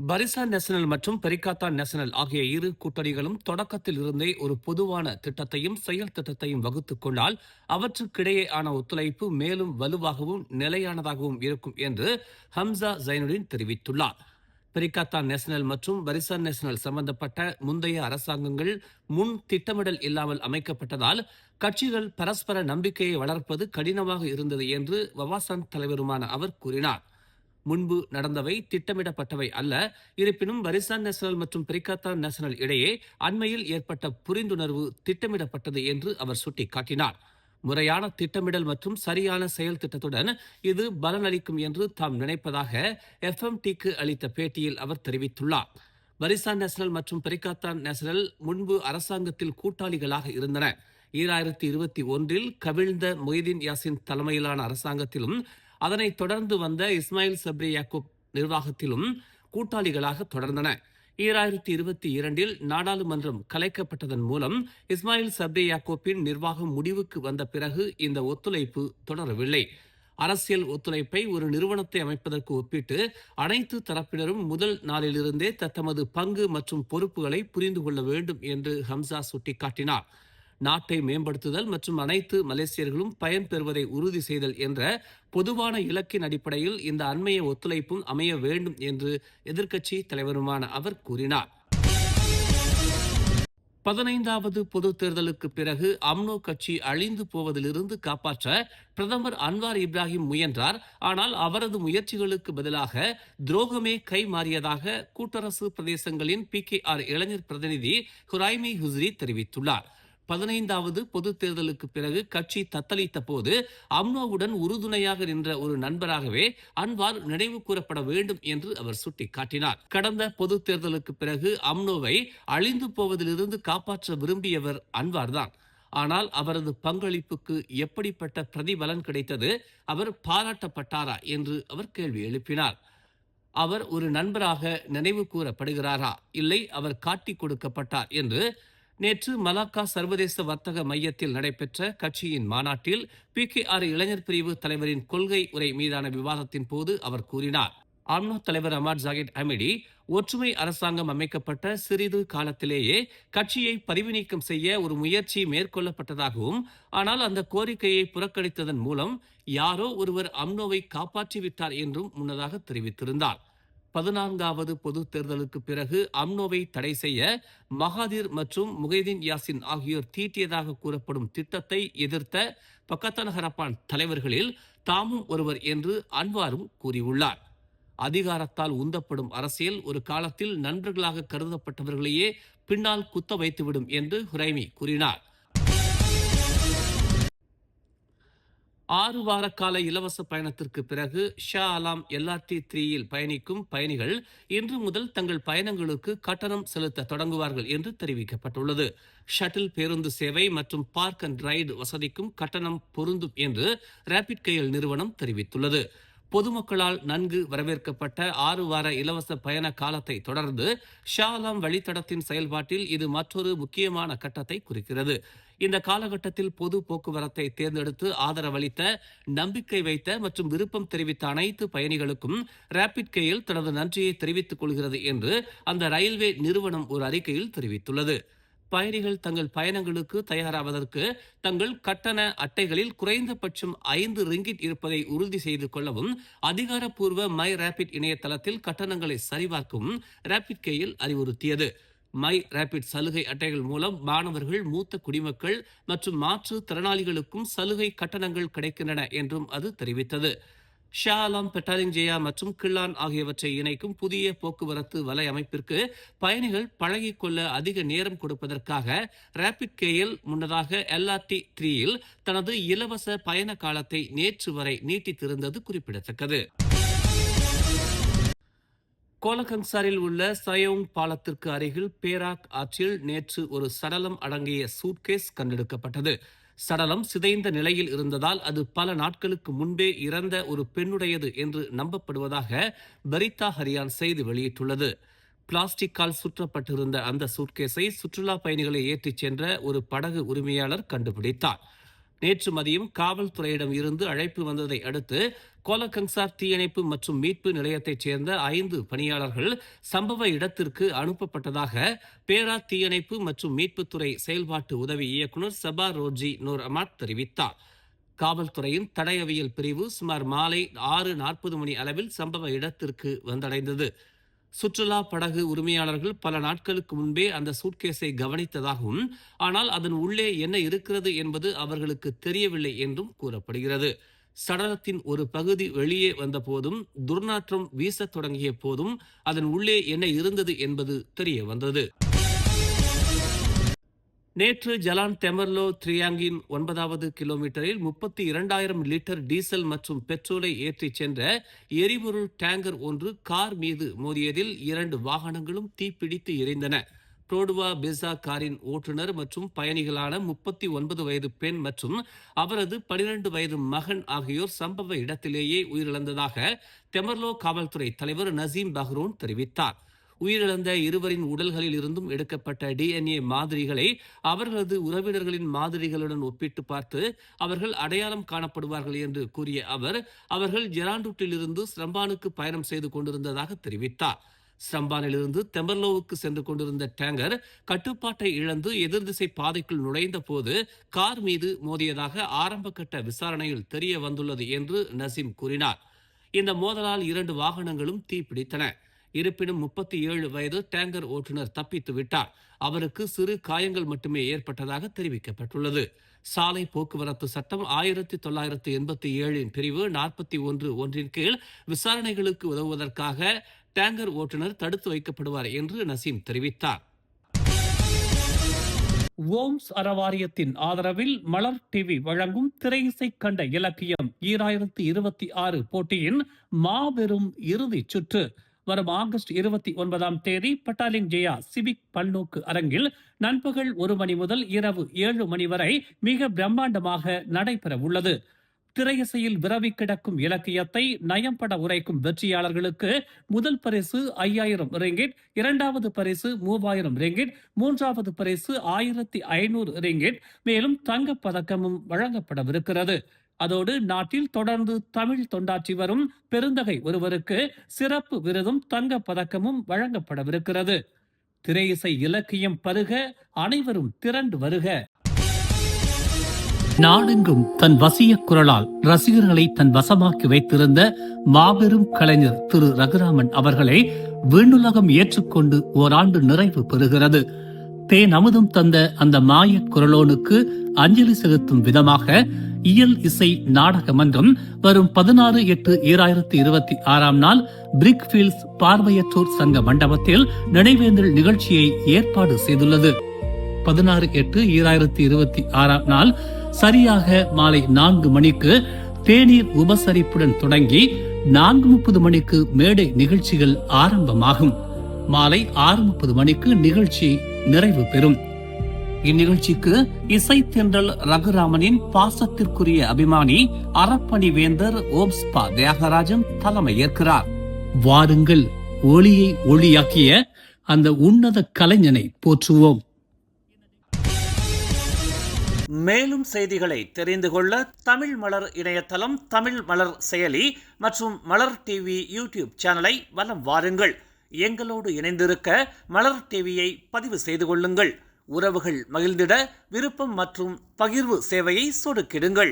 பரிசான் national மற்றும் பெரிகாத்தா national ஆகிய இரு கூட்டணிகளும் தொடக்கத்தில் இருந்தே ஒரு பொதுவான திட்டத்தையும் செயல் திட்டத்தையும் வகுத்துக் கொண்டால் அவற்றுக்கிடையேயான ஒத்துழைப்பு மேலும் வலுவாகவும் நிலையானதாகவும் இருக்கும் என்று ஹம்சா ஜைனுடின் தெரிவித்துள்ளார். பெரிகாத்தா நேஷனல் மற்றும் பரிசான் நேஷனல் சம்பந்தப்பட்ட முந்தைய அரசாங்கங்கள் முன் திட்டமிடல் இல்லாமல் அமைக்கப்பட்டதால் கட்சிகள் பரஸ்பர நம்பிக்கையை வளர்ப்பது கடினமாக இருந்தது என்று வவாசான் தலைவருமான அவர் கூறினார். முன்பு நடந்தவை திட்டமிடப்பட்டவை அல்ல. இருப்பினும் பரிசான் நேஷனல் மற்றும் பெரிகாத்தா நேஷனல் இடையே அண்மையில் ஏற்பட்ட புரிந்துணர்வு திட்டமிடப்பட்டது என்று அவர் சுட்டிக்காட்டினார். முறையான திட்டமிடல் மற்றும் சரியான செயல் திட்டத்துடன் இது பலனளிக்கும் என்று தாம் நினைப்பதாக எஃப்எம்டிக்கு அளித்த பேட்டியில் அவர் தெரிவித்துள்ளார். பரிசான் நேஷனல் மற்றும் பெரிகாத்தா நேஷனல் முன்பு அரசாங்கத்தில் கூட்டாளிகளாக இருந்தன. 2021 கவிழ்ந்த மொய்தீன் யாசின் தலைமையிலான அரசாங்கத்திலும் அதனைத் தொடர்ந்து வந்த இஸ்மாயில் சப்ரி யாக்கூப் நிர்வாகத்திலும் கூட்டாளிகளாக தொடர்ந்தன. 2022 நாடாளுமன்றம் கலைக்கப்பட்டதன் மூலம் இஸ்மாயில் சப்ரி யாக்கூப்பின் நிர்வாகம் முடிவுக்கு வந்த பிறகு இந்த ஒத்துழைப்பு தொடரவில்லை. அரசியல் ஒத்துழைப்பை ஒரு நிறுவனத்தை அமைப்பதற்கு ஒப்பிட்டு அனைத்து தரப்பினரும் முதல் நாளிலிருந்தே தத்தமது பங்கு மற்றும் பொறுப்புகளை புரிந்து கொள்ள வேண்டும் என்று ஹம்சா சுட்டிக்காட்டினார். நாட்டை மேம்படுத்துதல் மற்றும் அனைத்து மலேசியர்களும் பயன்பெறுவதை உறுதி செய்தல் என்ற பொதுவான இலக்கின் அடிப்படையில் இந்த அண்மைய ஒத்துழைப்பும் அமைய வேண்டும் என்று எதிர்க்கட்சி தலைவருமான அவர் கூறினார். 15வது பொது தேர்தலுக்கு பிறகு அம்னோ கட்சி அழிந்து போவதிலிருந்து காப்பாற்ற பிரதமர் அன்வார் இப்ராஹிம் முயன்றார். ஆனால் அவரது முயற்சிகளுக்கு பதிலாக துரோகமே கை மாறியதாக கூட்டரசு பிரதேசங்களின் PKR இளைஞர் பிரதிநிதி ஹுரைமி ஹுஸ்ரி தெரிவித்துள்ளார். 15வது பொது தேர்தலுக்கு பிறகு கட்சி தத்தளித்த போது அம்னோவுடன் உறுதுணையாக நின்ற ஒரு நண்பராகவே அன்வார் நினைவு கூறப்பட வேண்டும் என்று அவர் சுட்டிக்காட்டினார். கடந்த பொது தேர்தலுக்கு பிறகு அம்னோவை அழிந்து போவதிலிருந்து காப்பாற்ற விரும்பியவர் அன்வார்தான். ஆனால் அவரது பங்களிப்புக்கு எப்படிப்பட்ட பிரதிபலன் கிடைத்தது? அவர் பாராட்டப்பட்டாரா என்று அவர் கேள்வி எழுப்பினார். அவர் ஒரு நண்பராக நினைவு கூறப்படுகிறாரா, இல்லை அவர் காட்டிக் கொடுக்கப்பட்டார் என்று நேற்று மலாக்கா சர்வதேச வர்த்தக மையத்தில் நடைபெற்ற கட்சியின் மாநாட்டில் PKR இளைஞர் பிரிவு தலைவரின் கொள்கை உரை மீதான விவாதத்தின் போது அவர் கூறினார். அம்னோ தலைவர் அமாட் ஜாகித் ஹமிடி ஒற்றுமை அரசாங்கம் அமைக்கப்பட்ட சிறிது காலத்திலேயே கட்சியை பதவி நீக்கம் செய்ய ஒரு முயற்சி மேற்கொள்ளப்பட்டதாகவும், ஆனால் அந்த கோரிக்கையை புறக்கணித்ததன் மூலம் யாரோ ஒருவர் அம்னோவை காப்பாற்றிவிட்டார் என்றும் முன்னதாக தெரிவித்திருந்தார். 14வது பொது தேர்தலுக்கு பிறகு அம்னோவை தடை செய்ய மகாதீர் மற்றும் முகைதீன் யாசின் ஆகியோர் தீட்டியதாக கூறப்படும் திட்டத்தை எதிர்த்த பக்கத்தன் ஹரப்பான் தலைவர்களில் தாமும் ஒருவர் என்று அன்வாரும் கூறியுள்ளார். அதிகாரத்தால் உந்தப்படும் அரசியல் ஒரு காலத்தில் நண்பர்களாக கருதப்பட்டவர்களையே பின்னால் குத்த வைத்துவிடும் என்று ஹுரைமி கூறினார். 6 வார கால இலவச பயணத்திற்கு பிறகு ஷா அலாம் LRT 3யில் பயணிக்கும் பயணிகள் இன்று முதல் தங்கள் பயணங்களுக்கு கட்டணம் செலுத்த தொடங்குவார்கள் என்று தெரிவிக்கப்பட்டுள்ளது. ஷட்டில் பேருந்து சேவை மற்றும் பார்க் அண்ட் ரைடு வசதிக்கும் கட்டணம் பொருந்தும் என்று ரேபிட் கெயில் நிறுவனம் தெரிவித்துள்ளது. பொதுமக்களால் நன்கு வரவேற்கப்பட்ட 6 வார இலவச பயண காலத்தை தொடர்ந்து ஷா அலாம் வழித்தடத்தின் செயல்பாட்டில் இது மற்றொரு முக்கியமான கட்டத்தை குறிக்கிறது. இந்த காலகட்டத்தில் பொது போக்குவரத்தை தேர்ந்தெடுத்து ஆதரவளித்த, நம்பிக்கை வைத்த மற்றும் விருப்பம் தெரிவித்த அனைத்து பயணிகளுக்கும் ரேபிட் கெயில் தனது நன்றியை தெரிவித்துக் கொள்கிறது என்று அந்த ரயில்வே நிறுவனம் ஒரு அறிக்கையில் தெரிவித்துள்ளது. பயணிகள் தங்கள் பயணங்களுக்கு தயாராவதற்கு தங்கள் கட்டண அட்டைகளில் குறைந்தபட்சம் 5 ரிங்கிட் இருப்பதை உறுதி செய்து கொள்ளவும் அதிகாரப்பூர்வ மை ரேபிட் இணையதளத்தில் கட்டணங்களை சரிபார்க்கவும் ரேபிட் கெயில் அறிவுறுத்தியது. மை ரேபிட் சலுகை அட்டைகள் மூலம் மாணவர்கள், மூத்த குடிமக்கள் மற்றும் மாற்றுத் திறனாளிகளுக்கும் சலுகை கட்டணங்கள் கிடைக்கின்றன என்றும் அது தெரிவித்தது. ஷா அலாம், பெட்டாலிங் ஜெயா மற்றும் கிள்ளான் ஆகியவற்றை இணைக்கும் புதிய போக்குவரத்து வலை அமைப்பிற்கு பயணிகள் பழகிக்கொள்ள அதிக நேரம் கொடுப்பதற்காக ரேபிட் கெயில் முன்னதாக LRT 3யில் தனது இலவச பயண காலத்தை நேற்று வரை நீட்டித்திருந்தது குறிப்பிடத்தக்கது. கோலகங்சாரில் உள்ள சயோங் பாலத்திற்கு அருகில் பேராக் ஆற்றில் நேற்று ஒரு சடலம் அடங்கிய சூட்கேஸ் கண்டெடுக்கப்பட்டது. சடலம் சிதைந்த நிலையில் இருந்ததால் அது பல நாட்களுக்கு முன்பே இறந்த ஒரு பெண்ணுடையது என்று நம்பப்படுவதாக பரிதா ஹரியான் செய்தி வெளியிட்டுள்ளது. பிளாஸ்டிக்கால் சுற்றப்பட்டிருந்த அந்த சூட்கேஸை சுற்றுலா பயணிகளை ஏற்றிச் சென்ற ஒரு படகு உரிமையாளர் கண்டுபிடித்தார். நேற்று மதியம் காவல்துறையிடம் இருந்து அழைப்பு வந்ததை அடுத்து கோலகங்சார் தீயணைப்பு மற்றும் மீட்பு நிலையத்தைச் சேர்ந்த 5 பணியாளர்கள் சம்பவ இடத்திற்கு அனுப்பப்பட்டதாக பேரா தீயணைப்பு மற்றும் மீட்புத்துறை செயல்பாட்டு உதவி இயக்குநர் சபா ரோஜி நூர் அமாட் தெரிவித்தார். காவல்துறையின் தடயவியல் பிரிவு சுமார் மாலை 6:40 மணி அளவில் சம்பவ இடத்திற்கு வந்தடைந்தது. சுற்றுலா படகு உரிமையாளர்கள் பல நாட்களுக்கு முன்பே அந்த சூட்கேஸை கவனித்ததாகவும், ஆனால் அதன் உள்ளே என்ன இருக்கிறது என்பது அவர்களுக்கு தெரியவில்லை என்றும் கூறப்படுகிறது. சடலத்தின் ஒரு பகுதி வெளியே வந்த போதும், துர்நாற்றம் வீசத் தொடங்கிய போதும் அதன் உள்ளே என்ன இருந்தது என்பது தெரிய வந்தது. நேற்று ஜலான் தெமர்லோ த்ரியாங்கின் 9வது கிலோமீட்டரில் 32,000 லிட்டர் டீசல் மற்றும் பெட்ரோலை ஏற்றிச் சென்ற எரிபொருள் டேங்கர் ஒன்று கார் மீது மோதியதில் 2 வாகனங்களும் தீப்பிடித்து எரிந்தன. புரோடுவா பெசா காரின் ஓட்டுநர் மற்றும் பயணிகளான 39 வயது பெண் மற்றும் அவரது 12 வயது மகன் ஆகியோர் சம்பவ இடத்திலேயே உயிரிழந்ததாக தெமர்லோ காவல்துறை தலைவர் நசீம் பஹ்ரோன் தெரிவித்தார். உயிரிழந்த இருவரின் உடல்களில் இருந்தும் எடுக்கப்பட்ட DNA மாதிரிகளை அவர்களது உறவினர்களின் மாதிரிகளுடன் ஒப்பிட்டு பார்த்து அவர்கள் அடையாளம் காணப்படுவார்கள் என்று கூறிய அவர், அவர்கள் ஜெராண்டுட்டிலிருந்து ஸ்ரம்பானுக்கு பயணம் செய்து கொண்டிருந்ததாக தெரிவித்தார். ஸ்ரம்பானிலிருந்து தெம்பர்லோவுக்கு சென்று கொண்டிருந்த டேங்கர் கட்டுப்பாட்டை இழந்து எதிர்திசை பாதைக்குள் நுழைந்த போது கார் மீது மோதியதாக ஆரம்பகட்ட விசாரணையில் தெரிய வந்துள்ளது என்று நசீம் கூறினார். இந்த மோதலால் 2 வாகனங்களும் தீப்பிடித்தன. இருப்பினும் 37 வயது டேங்கர் ஓட்டுநர் தப்பித்து விட்டார். அவருக்கு சிறு காயங்கள் மட்டுமே ஏற்பட்டதாக தெரிவிக்கப்பட்டுள்ளது. சாலை போக்குவரத்து சட்டம் 1987 பிரிவு 41(1) கீழ் விசாரணைகளுக்கு உதவுவதற்காக டேங்கர் ஓட்டுநர் தடுத்து வைக்கப்படுவார் என்று நசீம் தெரிவித்தார். ஓம்ஸ் அறவாரியத்தின் ஆதரவில் மலர் டிவி வழங்கும் திரையிசை கண்ட இலக்கியம் 2026 போட்டியின் மாபெரும் இறுதிச் சுற்று வரும் ஆகஸ்ட் 29ஆம் தேதி பட்டாலிங் ஜெயா சிவிக் பல்நோக்கு அரங்கில் நண்பகல் 1 மணி முதல் இரவு 7 மணி வரை மிக பிரம்மாண்டமாக நடைபெற உள்ளது. திரையிசையில் விரவி கிடக்கும் இலக்கியத்தை நயம்பட உரைக்கும் வெற்றியாளர்களுக்கு முதல் பரிசு 5000 ரிங்கிட், 2வது பரிசு 3000 ரிங்கிட், 3வது பரிசு 1500 ரிங்கிட், மேலும் தங்கப் பதக்கமும் வழங்கப்படவிருக்கிறது. அதோடு நாட்டில் தொடர்ந்து தமிழ் தொண்டாற்றி வரும் பெருந்தகை ஒருவருக்கு சிறப்பு விருதும் தங்க பதக்கமும் வழங்கப்படவிருக்கிறது. திரையிசை இலக்கியம் பருக, அனைவரும் திரண்டு வருக. நாடெங்கும் தன் வசிய குரலால் ரசிகர்களை தன் வசமாக்கி வைத்திருந்த மாபெரும் கலைஞர் திரு ரகுராமன் அவர்களை விண்ணுலகம் ஏற்றுக்கொண்டு ஓராண்டு நிறைவு பெறுகிறது. தேன் அமுதம் தந்த அந்த மாய குரலோனுக்கு அஞ்சலி செலுத்தும் விதமாக இயல் இசை நாடக மன்றம் வரும் 16/8/2026 நாள் பிரிக்ஃபீல்ட்ஸ் பார்வையற்றோர் சங்க மண்டபத்தில் நினைவேந்தல் நிகழ்ச்சியை ஏற்பாடு செய்துள்ளது. 16/8/2026 நாள் சரியாக மாலை 4 மணிக்கு தேநீர் உபசரிப்புடன் தொடங்கி 4:30 மணிக்கு மேடை நிகழ்ச்சிகள் ஆரம்பமாகும். மாலை 6:30 மணிக்கு நிகழ்ச்சி நிறைவு பெறும். இந்நிகழ்ச்சிக்கு இசை தென்றல் ரகுராமனின் பாசத்திற்குரிய அபிமானி அறப்பணி வேந்தர் ஓம்ஸ்பா தியாகராஜன் தலைமை ஏற்கிறார். வாருங்கள், ஒளியை ஒளியாக்கிய அந்த உன்னத கலைஞனை போற்றுவோம். மேலும் செய்திகளை தெரிந்து கொள்ள தமிழ் மலர் இணையதளம், தமிழ் மலர் செயலி மற்றும் மலர் டிவி யூடியூப் சேனலை வலம் வாருங்கள். எங்களோடு இணைந்திருக்க மலர் டிவியை பதிவு செய்து கொள்ளுங்கள். உறவுகள் மகிழ்ந்திட விருப்பம் மற்றும் பகிர்வு சேவையை சொடுக்கிடுங்கள்.